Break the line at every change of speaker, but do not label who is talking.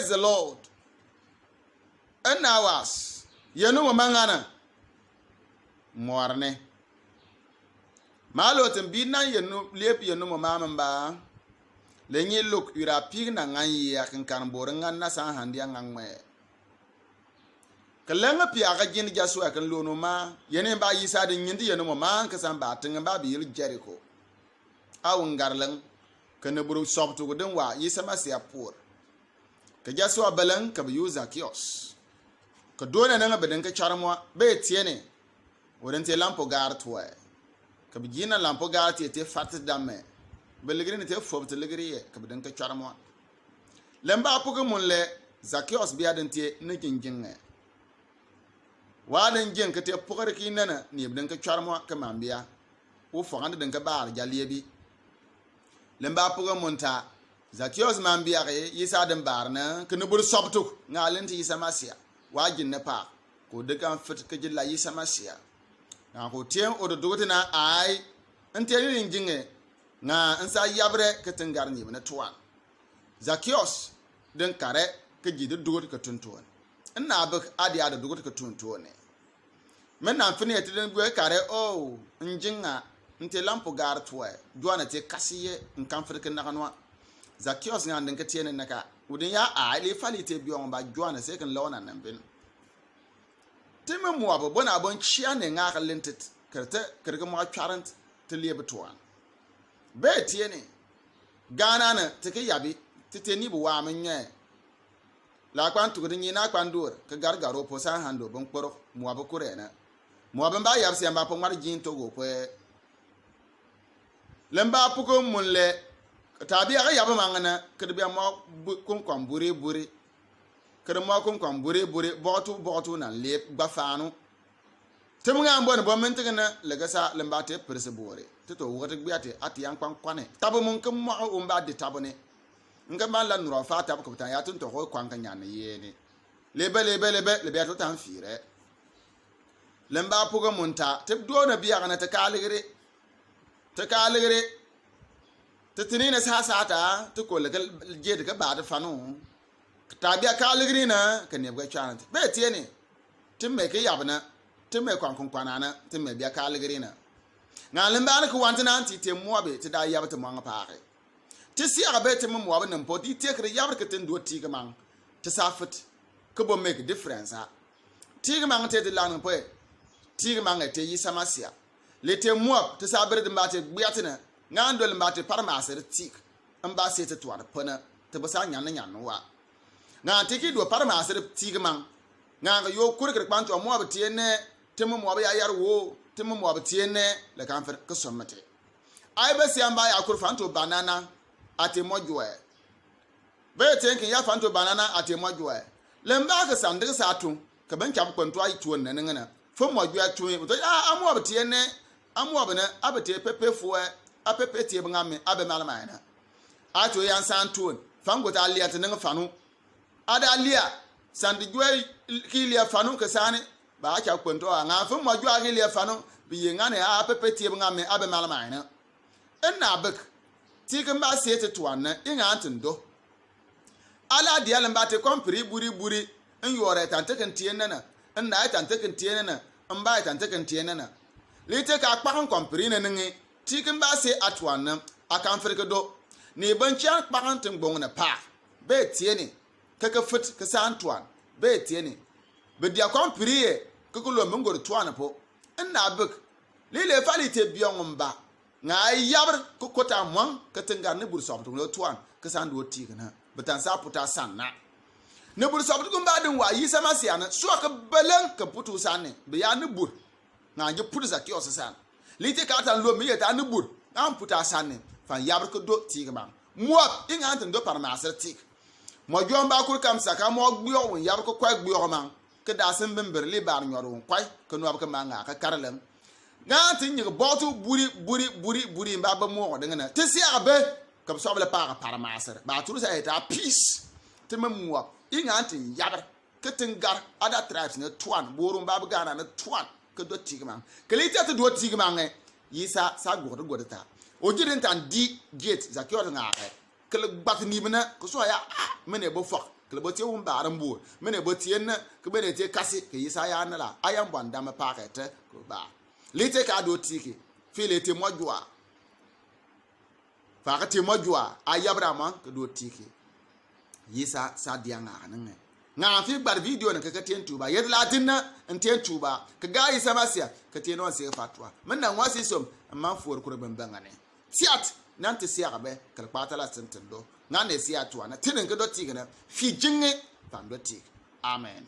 Praise the Lord. And hours. You know mangana. Morne. Malo tembi na you lep you know mama. Lenye look ira pig na ngai ya kan borangan na sa handi ang ngwe. Kalanga piaga jini jasu akan lono ma yene ba yisa de nyindi yeno ma ka san ba tin ba bi Jericho. Awun garlang kana buru sobtu gudin wa yisa ma sia por. Ka jasu abalan ka bi Zacchaeus. Ka dona nan abadan ka charmwa be tiene. Wodan te lampo gar toy. Ka bi jina lampo gar te fat damme. Beligri ne te fob te ligri ka bi dan ka charmwa. Lamba pugu munle Zacchaeus bi adantie ne jinjinge. Wadan jin ka te pugar ki nana ni bdan ka charmo ka mambia wo fogande den ka bar jaliebi lemba pugar monta Zacchaeus mambia re yisa den barna ka no bur sobtu ngalen ti yisa masia wajin na pa ko de kan fit ka jilla yisa masia na ko tien o do dotina ai ente ni jinge na ansa yabre ka tingar ni na tuwan Zacchaeus den kare ka jidu dogot ka tuntuwan ina bak adi ada dugut ka tuntuo ne men na fini etiden gwe kare o njinga nte lampo gar toy duana te kasiye nkan frike na kanwa Zacchaeus nga den ka tiene naka udin ya a ile falite bion ba duana se kan lona nan bin timme mo abo bona bon chia ne nga kalentet kerte kirga mo charant te liebe toan be tiene gana na te ke yabi te teni bo wa menye la kwan tugudi ni na kwan dur ka gargaro po sa hando bon kporo mo abukurena mo abamba yabsi amba po mar jin togo kwe lemba puko munle tabi aga yaba mangana kedbi mo kun kon buri buri kede mo kun kon buri buri botu na le gbafanu temga ambo ne bo mentegena legasa lemba te perse bore to wote gbiate ati yan kwan kwane tabo mun kum mo umba de tabone nga man la nuro fa tab ko tan ya tun to ko kwan kan yan yene lebe to tan fire lemba pugo munta te do na biya kana te kaligre te tinina sa ta te ko le je de ka ba da fanu ta biya kaligre na kan ne ga chan be tiene te me ke yabna te me kwan kwanana te me biya kaligre na nga lemba na ko wantana anti te mo be te da yabta mo nga paare ti si arabe te mo wa nan po ti tekre yabre ke ten do ti gamang te safet ko bo make difference ha ti gamang te de lan po ti gamang te yisa masia le te mo te sabre de mbate gbiatena ngando le mbate parmaser tik amba se te twar pona te bosa nyan wa nga te ki do parmaser ti gamang nga yo kurgre kwanto mo ba ti ne te mo ba ya yar wo te mo ba ti ne le kan fer ko sommate ai ba si amba ya kurfanto banana ate mojoe be tenkin ya fanto banana ate mojoe lemba ka sande sa tu ka ban kyam kwanto ai tuwon nan ngana fo mojoe tu to amu abtie ne amu abana abate pepe fuwe apepe tie bangame abe malama na ato yan san tuwon fango ta liya tan fanu ada liya sande joe kilia fanu ka sane ba kya kwanto nga fo mojoe kilia fanu bi ngane a pepe tie bangame abe malama na enna bek tikin ba sai ta tuwanna inga antindo ala dialan ba te kompri buri in yore tantakan tiyenna in na tantakan tiyenna in ba tantakan tiyenna lite ka kpakan kompri na ngi tikin ba sai atwanna akan firka do ne ban chan kpakan tin gbongna pa be tiyeni kaka fit ka san tuwan be tiyeni be dia kompri e kaka lo mungor tuwana po in na bik lile falite biyon ba nga yabre ko kota mon ka tengar ne bur sobto no tuan ka san do tigna betan sa puta sanna ne bur sobto ko mbadin wa yi sama siana so ka belen ka putu sanne be ya ne bur nga je putu Zacchaeus san lite ka tan lo mi yeta ne bur am puta sanne fan yabre ko do tigma mo inga antin do par maser tig mo jomba kur kam saka mo gbiyo won yabre ko kwa gbiyo man ka da sen bember li bar nyoro kwai ko no ka manga ka karalen ganti nyig botu buri mbaba mo de ngana te sia be kam so bele para maser ba turu sa eta peace te memwa inganti yabar ketengar ada tribes ne twan boru mbaba gana ne twan ke do tigman kelita te do tigman yisa sa godo ta o jirin tan di gate Zacchaeus nga ke kele bat ni bena ko so ya mene bo fok ke bo tie won baaren bo mene bo tie na ke bene tie kasi ke yisa ya na la ayam bwanda me pakete ko ba lite ka do tiki file te mojwa fa ka te mojwa ayabra man ke do tiki yisa sa dianga nan nga fi bar video na ka tien tuba yed latin na tien tuba ka ga yisa masia ka tien on se fatwa men na wasi som man for ko ben bangane siat nan te sia be kal patala sentendo nan ne sia to na tinin ka do tiki na fi jinge fan do tiki amen.